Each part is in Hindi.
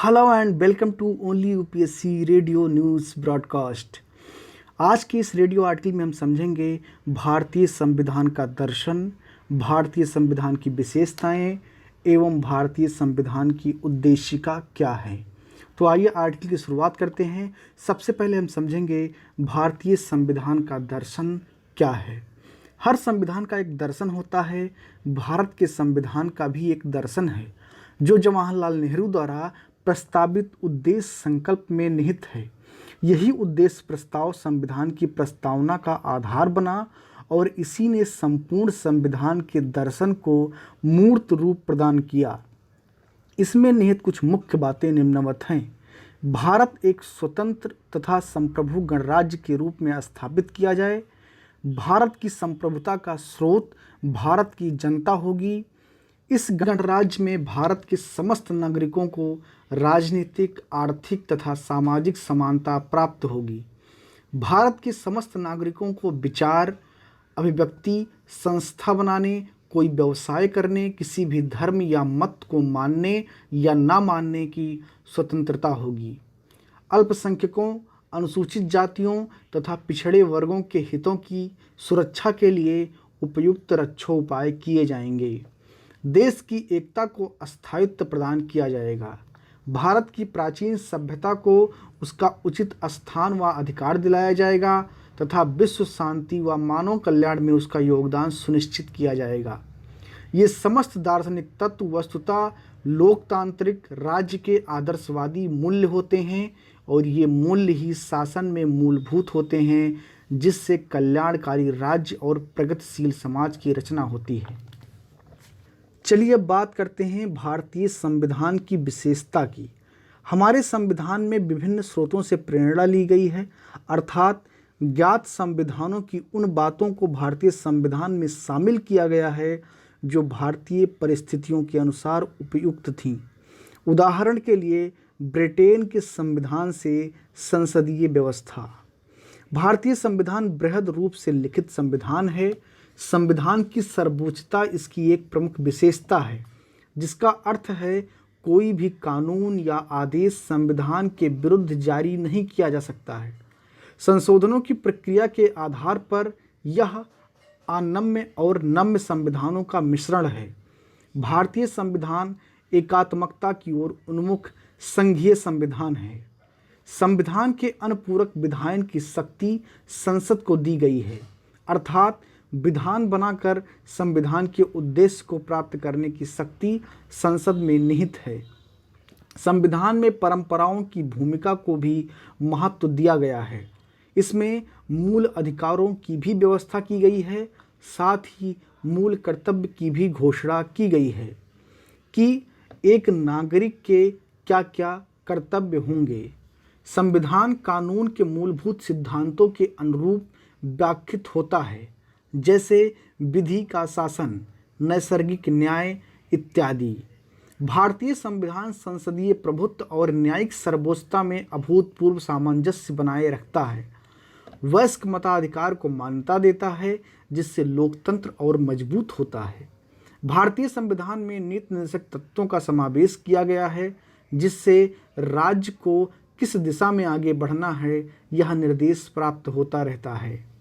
Hello and welcome to only UPSC radio news broadcast. आज के इस रेडियो आर्टिकल में हम समझेंगे भारतीय संविधान का दर्शन, भारतीय संविधान की विशेषताएं एवं भारतीय संविधान की उद्देशिका क्या है। तो आइए आर्टिकल की शुरुआत करते हैं। सबसे पहले हम समझेंगे भारतीय संविधान का दर्शन क्या है। हर संविधान का एक दर्शन होता है। भारत के संविधान का भी एक दर्शन है जो जवाहरलाल नेहरू द्वारा प्रस्तावित उद्देश्य संकल्प में निहित है। यही उद्देश्य प्रस्ताव संविधान की प्रस्तावना का आधार बना और इसी ने संपूर्ण संविधान के दर्शन को मूर्त रूप प्रदान किया। इसमें निहित कुछ मुख्य बातें निम्नवत हैं। भारत एक स्वतंत्र तथा संप्रभु गणराज्य के रूप में स्थापित किया जाए। भारत की संप्रभुता का स्रोत भारत की जनता होगी। इस गणराज्य में भारत के समस्त नागरिकों को राजनीतिक, आर्थिक तथा सामाजिक समानता प्राप्त होगी। भारत के समस्त नागरिकों को विचार, अभिव्यक्ति, संस्था बनाने, कोई व्यवसाय करने, किसी भी धर्म या मत को मानने या ना मानने की स्वतंत्रता होगी। अल्पसंख्यकों, अनुसूचित जातियों तथा पिछड़े वर्गों के हितों की सुरक्षा के लिए उपयुक्त रक्षोपाय किए जाएंगे। देश की एकता को स्थायित्व प्रदान किया जाएगा। भारत की प्राचीन सभ्यता को उसका उचित स्थान व अधिकार दिलाया जाएगा तथा विश्व शांति व मानव कल्याण में उसका योगदान सुनिश्चित किया जाएगा। ये समस्त दार्शनिक तत्व वस्तुतः लोकतांत्रिक राज्य के आदर्शवादी मूल्य होते हैं और ये मूल्य ही शासन में मूलभूत होते हैं, जिससे कल्याणकारी राज्य और प्रगतिशील समाज की रचना होती है। चलिए अब बात करते हैं भारतीय संविधान की विशेषता की। हमारे संविधान में विभिन्न स्रोतों से प्रेरणा ली गई है, अर्थात ज्ञात संविधानों की उन बातों को भारतीय संविधान में शामिल किया गया है जो भारतीय परिस्थितियों के अनुसार उपयुक्त थीं। उदाहरण के लिए ब्रिटेन के संविधान से संसदीय व्यवस्था। भारतीय संविधान बृहद रूप से लिखित संविधान है। संविधान की सर्वोच्चता इसकी एक प्रमुख विशेषता है, जिसका अर्थ है कोई भी कानून या आदेश संविधान के विरुद्ध जारी नहीं किया जा सकता है। संशोधनों की प्रक्रिया के आधार पर यह अनम्य और नम्य संविधानों का मिश्रण है। भारतीय संविधान एकात्मकता की ओर उन्मुख संघीय संविधान है। संविधान के अनुपूरक विधायन की शक्ति संसद को दी गई है, अर्थात विधान बनाकर संविधान के उद्देश्य को प्राप्त करने की शक्ति संसद में निहित है। संविधान में परंपराओं की भूमिका को भी महत्व दिया गया है। इसमें मूल अधिकारों की भी व्यवस्था की गई है, साथ ही मूल कर्तव्य की भी घोषणा की गई है कि एक नागरिक के क्या क्या कर्तव्य होंगे। संविधान कानून के मूलभूत सिद्धांतों के अनुरूप व्याख्यात होता है, जैसे विधि का शासन, नैसर्गिक न्याय इत्यादि। भारतीय संविधान संसदीय प्रभुत्व और न्यायिक सर्वोच्चता में अभूतपूर्व सामंजस्य बनाए रखता है। वयस्क मताधिकार को मान्यता देता है, जिससे लोकतंत्र और मजबूत होता है। भारतीय संविधान में नीति निर्देशक तत्वों का समावेश किया गया है, जिससे राज्य को किस दिशा में आगे बढ़ना है यह निर्देश प्राप्त होता रहता है।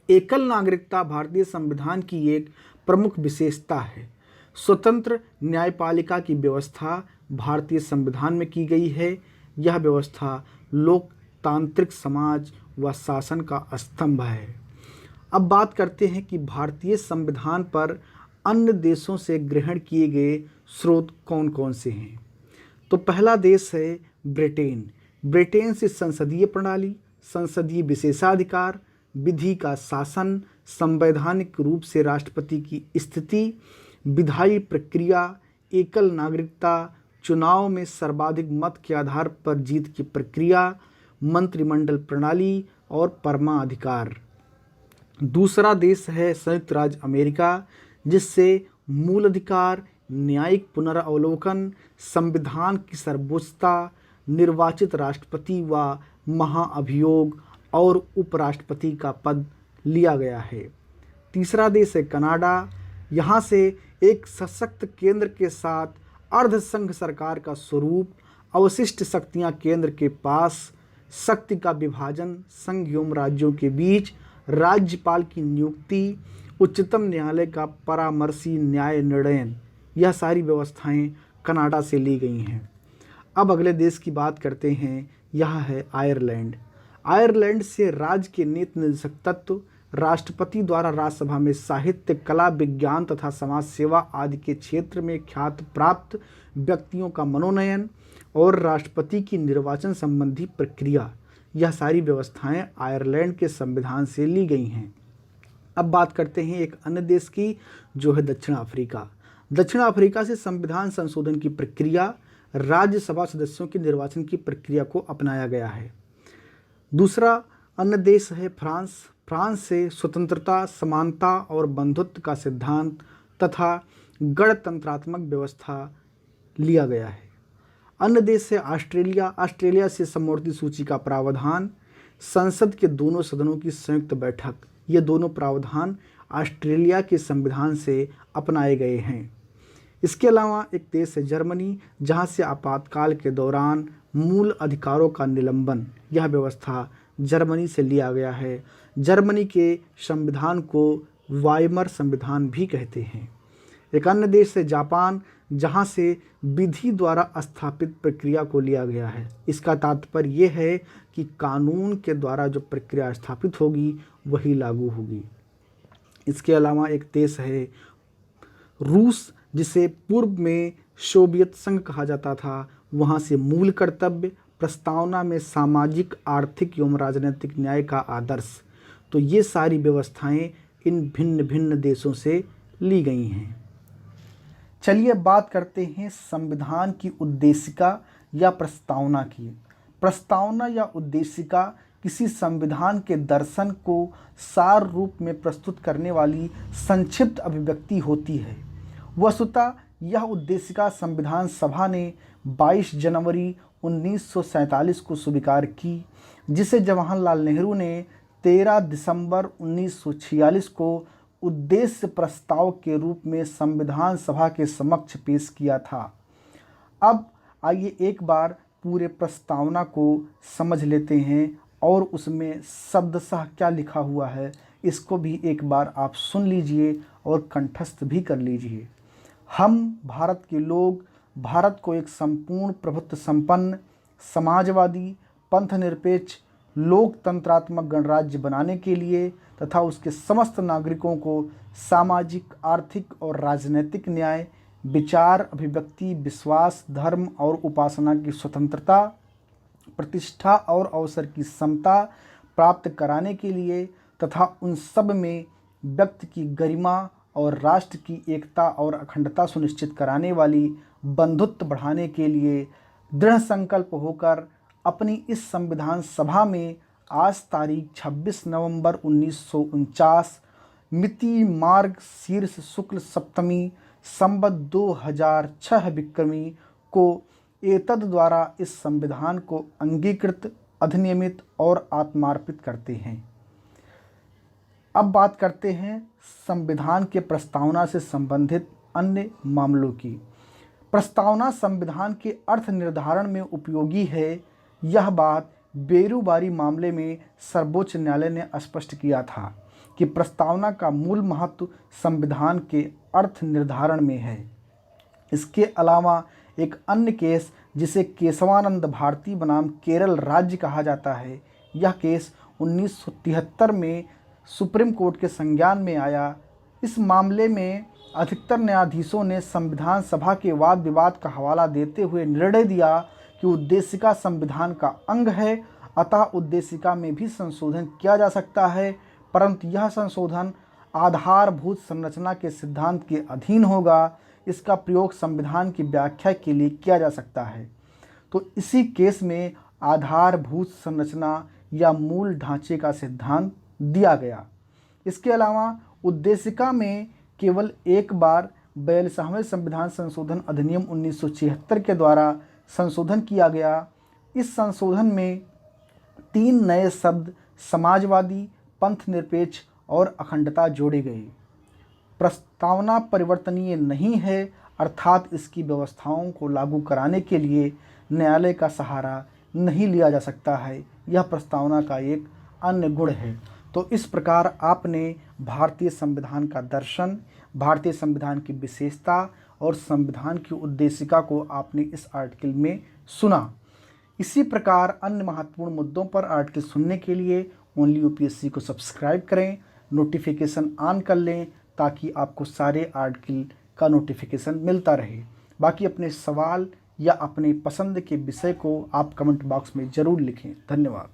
एकल नागरिकता भारतीय संविधान की एक प्रमुख विशेषता है। स्वतंत्र न्यायपालिका की व्यवस्था भारतीय संविधान में की गई है। यह व्यवस्था लोकतांत्रिक समाज व शासन का स्तंभ है। अब बात करते हैं कि भारतीय संविधान पर अन्य देशों से ग्रहण किए गए स्रोत कौन कौन से हैं। तो पहला देश है ब्रिटेन। ब्रिटेन से संसदीय प्रणाली, संसदीय विशेषाधिकार, विधि का शासन, संवैधानिक रूप से राष्ट्रपति की स्थिति, विधायी प्रक्रिया, एकल नागरिकता, चुनाव में सर्वाधिक मत के आधार पर जीत की प्रक्रिया, मंत्रिमंडल प्रणाली और परमाधिकार। दूसरा देश है संयुक्त राज्य अमेरिका, जिससे मूल अधिकार, न्यायिक पुनरावलोकन, संविधान की सर्वोच्चता, निर्वाचित राष्ट्रपति व महाअभियोग और उपराष्ट्रपति का पद लिया गया है। तीसरा देश है कनाडा। यहाँ से एक सशक्त केंद्र के साथ अर्धसंघ सरकार का स्वरूप, अवशिष्ट शक्तियां केंद्र के पास, शक्ति का विभाजन संघ एवं राज्यों के बीच, राज्यपाल की नियुक्ति, उच्चतम न्यायालय का परामर्शी न्याय निर्णय, यह सारी व्यवस्थाएं कनाडा से ली गई हैं। अब अगले देश की बात करते हैं, यह है आयरलैंड। आयरलैंड से राज्य के नीति निर्देशक तत्व, राष्ट्रपति द्वारा राज्यसभा में साहित्य, कला, विज्ञान तथा समाज सेवा आदि के क्षेत्र में ख्याति प्राप्त व्यक्तियों का मनोनयन और राष्ट्रपति की निर्वाचन संबंधी प्रक्रिया, यह सारी व्यवस्थाएं आयरलैंड के संविधान से ली गई हैं। अब बात करते हैं एक अन्य देश की, जो है दक्षिण अफ्रीका। दक्षिण अफ्रीका से संविधान संशोधन की प्रक्रिया, राज्यसभा सदस्यों के निर्वाचन की प्रक्रिया को अपनाया गया है। दूसरा अन्य देश है फ्रांस। फ्रांस से स्वतंत्रता, समानता और बंधुत्व का सिद्धांत तथा गणतंत्रात्मक व्यवस्था लिया गया है। अन्य देश है ऑस्ट्रेलिया। ऑस्ट्रेलिया से समवर्ती सूची का प्रावधान, संसद के दोनों सदनों की संयुक्त बैठक, ये दोनों प्रावधान ऑस्ट्रेलिया के संविधान से अपनाए गए हैं। इसके अलावा एक देश है जर्मनी, जहां से आपातकाल के दौरान मूल अधिकारों का निलंबन, यह व्यवस्था जर्मनी से लिया गया है। जर्मनी के संविधान को वाइमर संविधान भी कहते हैं। एक अन्य देश है जापान, जहां से विधि द्वारा स्थापित प्रक्रिया को लिया गया है। इसका तात्पर्य यह है कि कानून के द्वारा जो प्रक्रिया स्थापित होगी वही लागू होगी। इसके अलावा एक देश है रूस, जिसे पूर्व में सोवियत संघ कहा जाता था। वहाँ से मूल कर्तव्य, प्रस्तावना में सामाजिक, आर्थिक एवं राजनीतिक न्याय का आदर्श, तो ये सारी व्यवस्थाएं इन भिन्न भिन्न देशों से ली गई हैं। चलिए बात करते हैं संविधान की उद्देशिका या प्रस्तावना की। प्रस्तावना या उद्देशिका किसी संविधान के दर्शन को सार रूप में प्रस्तुत करने वाली संक्षिप्त अभिव्यक्ति होती है। वस्तुतः यह उद्देशिका संविधान सभा ने 22 जनवरी 1947 को स्वीकार की, जिसे जवाहरलाल नेहरू ने 13 दिसंबर 1946 को उद्देश्य प्रस्ताव के रूप में संविधान सभा के समक्ष पेश किया था। अब आइए एक बार पूरे प्रस्तावना को समझ लेते हैं और उसमें शब्दशः क्या लिखा हुआ है, इसको भी एक बार आप सुन लीजिए और कंठस्थ भी कर लीजिए। हम भारत के लोग भारत को एक संपूर्ण प्रभुत्व संपन्न, समाजवादी, पंथनिरपेक्ष, लोकतंत्रात्मक गणराज्य बनाने के लिए तथा उसके समस्त नागरिकों को सामाजिक, आर्थिक और राजनैतिक न्याय, विचार, अभिव्यक्ति, विश्वास, धर्म और उपासना की स्वतंत्रता, प्रतिष्ठा और अवसर की समता प्राप्त कराने के लिए तथा उन सब में व्यक्ति की गरिमा और राष्ट्र की एकता और अखंडता सुनिश्चित कराने वाली बंधुत्व बढ़ाने के लिए दृढ़ संकल्प होकर अपनी इस संविधान सभा में आज तारीख 26 नवंबर 1949 मिति मार्ग शीर्ष शुक्ल सप्तमी संवत 2006 विक्रमी को एतद द्वारा इस संविधान को अंगीकृत, अधिनियमित और आत्मार्पित करते हैं। अब बात करते हैं संविधान के प्रस्तावना से संबंधित अन्य मामलों की। प्रस्तावना संविधान के अर्थ निर्धारण में उपयोगी है, यह बात बेरुबारी मामले में सर्वोच्च न्यायालय ने स्पष्ट किया था कि प्रस्तावना का मूल महत्व संविधान के अर्थ निर्धारण में है। इसके अलावा एक अन्य केस, जिसे केशवानंद भारती बनाम केरल राज्य कहा जाता है, यह केस 1973 में सुप्रीम कोर्ट के संज्ञान में आया। इस मामले में अधिकतर न्यायाधीशों ने संविधान सभा के वाद विवाद का हवाला देते हुए निर्णय दिया कि उद्देशिका संविधान का अंग है, अतः उद्देशिका में भी संशोधन किया जा सकता है, परंतु यह संशोधन आधारभूत संरचना के सिद्धांत के अधीन होगा। इसका प्रयोग संविधान की व्याख्या के लिए किया जा सकता है। तो इसी केस में आधारभूत संरचना या मूल ढांचे का सिद्धांत दिया गया। इसके अलावा उद्देशिका में केवल एक बार 42वें संविधान संशोधन अधिनियम 1976 के द्वारा संशोधन किया गया। इस संशोधन में 3 नए शब्द समाजवादी, पंथनिरपेक्ष और अखंडता जोड़े गए। प्रस्तावना परिवर्तनीय नहीं है, अर्थात इसकी व्यवस्थाओं को लागू कराने के लिए न्यायालय का सहारा नहीं लिया जा सकता है, यह प्रस्तावना का एक अन्य गुण है। तो इस प्रकार आपने भारतीय संविधान का दर्शन, भारतीय संविधान की विशेषता और संविधान की उद्देशिका को आपने इस आर्टिकल में सुना। इसी प्रकार अन्य महत्वपूर्ण मुद्दों पर आर्टिकल सुनने के लिए ओनली यूपीएससी को सब्सक्राइब करें, नोटिफिकेशन ऑन कर लें ताकि आपको सारे आर्टिकल का नोटिफिकेशन मिलता रहे। बाकी अपने सवाल या अपने पसंद के विषय को आप कमेंट बॉक्स में ज़रूर लिखें। धन्यवाद।